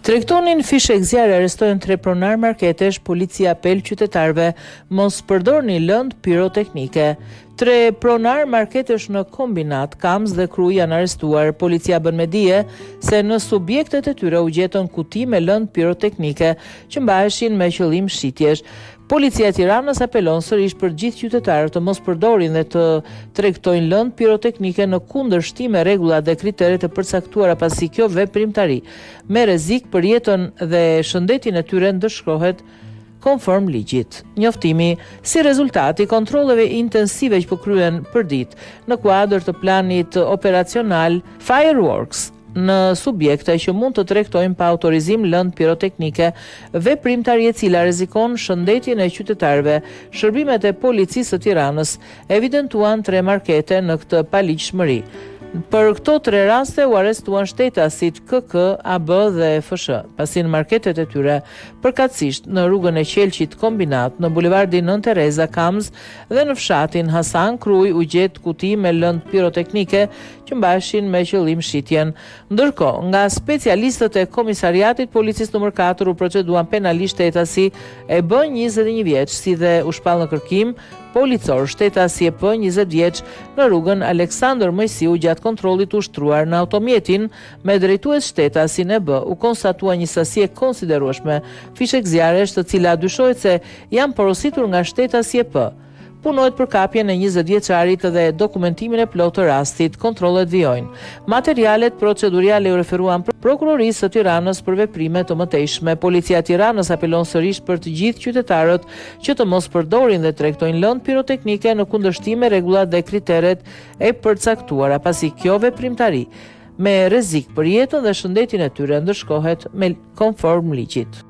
Tregtonin fishek zjarri arrestojnë 3 pronar marketesh, policia apel qytetarëve mos përdorni lëndë piroteknike. 3 pronar marketesh në kombinat Kamz dhe Kruj janë arrestuar. Policia bën me dije se në subjektet e tyre u gjetën kuti me lëndë piroteknike që mbaheshin me qëllim shitjesh. Policia e Tiranës apelon sërish për gjithë qytetarët të mos përdorin dhe të tregtojnë lëndë piroteknike në kundërshtim me rregullat dhe kriteret e përcaktuara, pasi kjo veprimtari me rrezik për jetën dhe shëndetin e tyre ndëshkohet konform ligjit. Njoftimi si rezultati kontrolleve intensive që po kryen përdit në kuadër të planit operacional Fireworks në subjekte që mund të tregtojnë pa autorizim lëndë piroteknike, veprimtari e cila rrezikon shëndetin e qytetarëve. Shërbimet e policisë së Tiranës evidentuan 3 markete në këtë paligjshmëri. Për këto 3 raste u arrestuan shtetasit KK, AB dhe FSH, pasi në marketet e tyre, përkatësisht në rrugën e Qelqit Kombinat, në bulevardin Nën Tereza Kamz dhe në fshatin Hasan Kruj u gjet kuti me lëndë piroteknike që mbaheshin me qëllim shitjen. Ndërkohë, nga specialistët e komisariatit policisë nr. 4 u proceduan penalisht shtetasi e B 21 vjeç, si dhe u shpall në kërkim policor shtetasi e P 20 vjeç në rrugën Aleksandër Mojsiu gjatë kontrollit ushtruar në automjetin me drejtues shtetasin e B. U konstatua një sasi e konsiderueshme fishek zjarresh, të cilat dyshohet se janë porositur nga shtetasi e P. Punohet për kapjen e 20 vjeçarit dhe dokumentimin e plotë të rastit. Kontrollet vijojnë. Materialet proceduriale u referuan prokurorisë së Tiranës për veprime të mëtejshme. Policia e Tiranës apelon sërish për të gjithë qytetarët që të mos përdorin dhe tregtojnë lëndë piroteknike në kundërshtim me rregullat dhe kriteret e përcaktuara, pasi kjo veprimtari me rrezik për jetën dhe shëndetin e tyre ndëshkohet me konform ligjit.